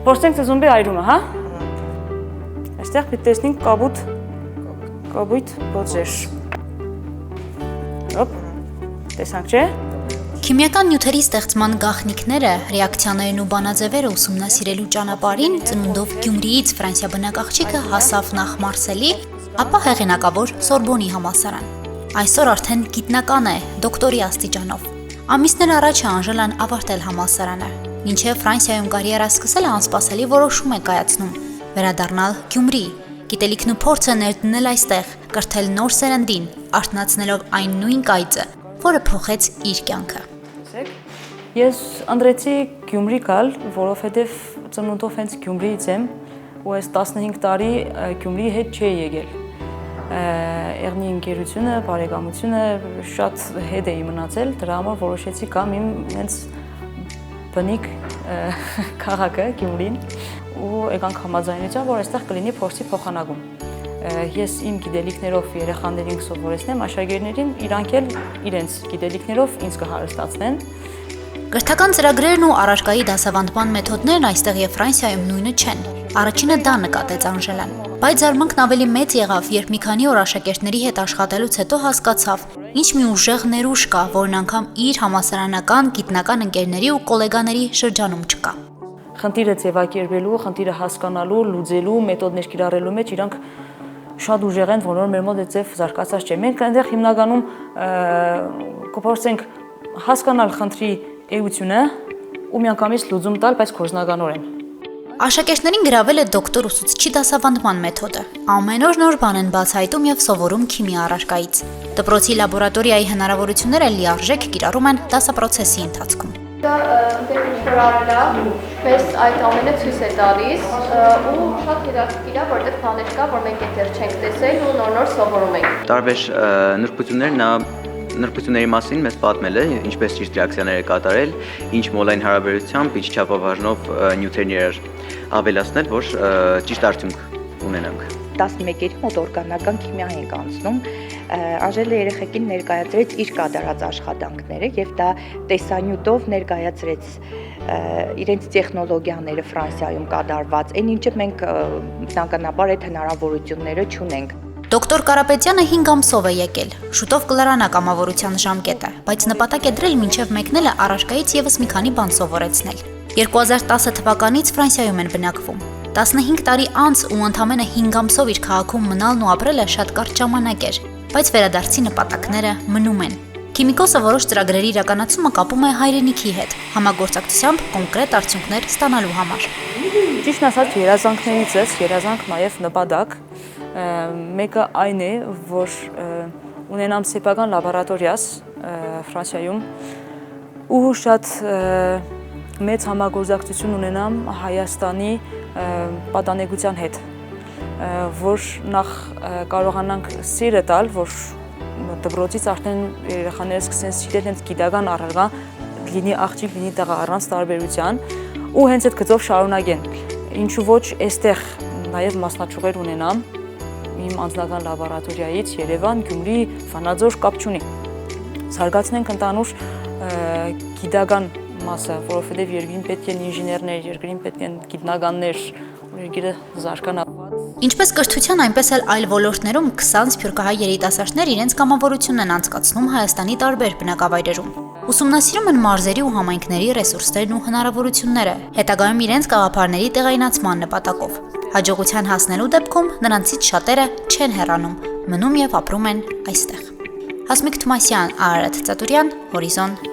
Փորձենք ծզումբի այրումը, հա։ Այստեղ պիտի տեսնենք կաբույտ բոձեր։ Հոպ, տեսանք չէ։ Քիմիական նյութերի ստեղծման գաղտնիքները, ռեակցիաներն ու բանաձևերը ուսումնասիրելու ճանապարհին ծնունդով Գյումրիից Ֆրանսիա բնակաղջիկը հասավ նախ Մարսելի, ապա հեղինակավոր Սորբոնի համալսարան։ Այսօր արդեն գիտնական է, դոկտորի աստիճանով։ Ամիսներ առաջ Անժելան ավարտել համալսարանը, մինչև Ֆրանսիայում կարիերա սկսելը անսպասելի որոշում է կայացնում՝ վերադառնալ Գյումրի, գիտելիքն ու փորձը ներդնել այստեղ, կրթել նոր սերնդին, արթնացնելով այն նույն կայծը, որը փոխեց իր կյանքը։ Ես ընտրեցի Գյումրի գալ, որովհետև ծնունդով հենց Գյումրիից եմ ու այս 15 տարի Գյումրիի հետ չէի եկել։ Եղնի ընկերությունը, բարեկամությունը շատ հետ էի մնացել, դրա համար որոշեցի գամ իմ հենց բնիկ քաղաքը Գյումրին ու եկանք համաձայնեցա, որ այստեղ կլինի փորձի փոխանակում։ Ես իմ գիտելիքներով երեխաներին կսովորեցնեմ, աշակերտներին իրանք էլ իրենց գիտելիքներով ինձ կհարստացնեն։ Կրթական ծրագրերն ու առարկայի դասավանդման մեթոդներն այստեղ եւ Ֆրանսիայում նույնը չեն։ Առաջինը դա նկատեց Անժելան։ Բայց զարմանքն ավելի մեծ եղավ, երբ մի քանի օր աշակերտների հետ աշխատելուց հետո հասկացավ, ինչ մի ուժեղ ներուժ կա, որն անգամ իր համալսարանական գիտնական ընկերների ու գոլեգաների շրջանում չկա։ Խնդիրը ձևակերպելու, խնդիրը հասկանալու, լուծելու, մեթոդներ կիրառելու մեջ իրանք շատ ուժեղ են, որ մեր մոտ ձև զարգացած չէ։ Մենք այնտեղ հիմնականում կփորձենք հասկանալ խնդրի էությունը ու միանգամից լուծում տալ, բայց կորզնականորեն։ Աշակերտներին գրավել է դոկտոր ուսուցչի դասավանդման մեթոդը։ Ամեն օր նոր բան են բացահայտում եւ սովորում քիմիա առարկայից։ Դպրոցի լաբորատորիայի հնարավորությունները լիարժեք կիրառում են դասապրոցեսի ընթացքում։ Դա ինչ-որ արելա, մեզ այդ ամենը ցույց է տալիս ու շատ հետաքրքիր է, որտեղ բաներ կա, որ մենք դեռ չենք տեսել ու նոր-նոր սովորում ենք։ Տարբեր նրբություններ նա նրբությունների մասին մեզ պատմել է, ինչպես ճիշտ ռեակցիաներ է կատարել, ինչ մոլային հարաբերությամբ, ինչ չափաբաժնով նյութերն իրար ավելացնել, որ ճիշտ արդյունք ունենանք։ 11-ից մոտ օրգանական քիմիա ենք անցնում, Անժելը երեխեքին ներկայացրեց իր կատարած աշխատանքները եւ դա տեսանյութով ներկայացրեց իրենց տեխնոլոգիաները Ֆրանսիայում կատարված, այն ինչը մենք բնականաբար այդ հնարավորությունները չունենք։ Դոկտոր Կարապետյանը 5 ամսով է եկել, շուտով կլրանա կամավորության ժամկետը, բայց նպատակ է դրել մինչև մեկնելը առարկայից եւս մի քանի բան սովորեցնել։ 2010 թվականից Ֆրանսիայում են բնակվում։ 15 տարի անց ու ընդամենը 5 ամսով իր քաղաքում մնալն ու ապրելը շատ կարճ ժամանակ էր, բայց վերադարձի նպատակները մնում են։ Քիմիկոսը որոշ ծրագրերի իրականացումը կապում է հայրենիքի հետ, համագործակցությամբ կոնկրետ արդյունքներ ստանալու համար։ Ճիշտն ասած, երազանքներից է, երազանք նաև նպատակ։ Մեկը այն է, որ ունենամ սեփական լաբորատորիաս Ֆրանսիայում ու շատ մեծ համագործակցություն ունենամ Հայաստանի պատանեկության հետ, որ նախ կարողանանք սիրը տալ, որ դպրոցից արդեն երեխաները սկսեն սիրել հենց գիտական առարկա, լինի աղջիկ, լինի տղա առանց տարբերության ու հենց այդ գծով շարունակեն։ Ինչու ոչ այստեղ նաև մասնաճյուղեր ունենամ իմ անձնական լաբորատորիայից Երևան, Գյումրի, Վանաձոր կապ չունի։ Զարգացնենք ընդհանուր գիտական մասը, որովհետև երկրին պետք են ինժեներներ, երկրին պետք են գիտնականներ, որ երկիրը զարգանա։ Ինչպես կրթության, այնպես էլ այլ ոլորտներում 20 սփյուռքահայ երիտասարդներ իրենց կամավորությունն են անցկացնում Հայաստանի տարբեր բնակավայրերում։ Ուսումնասիրում են մարզերի ու համայնքների ռեսուրսներն ու հնարավորությունները, հետագայում իրենց գաղափարների տեղայնացման նպատակով։ Հաջողության հասնելու դեպքում նրանցից շատերը չեն հեռանում, մնում եւ ապրում են այստեղ։ Հասմիկ Թումասյան, Արարատ Ծատուրյան, Հորիզոն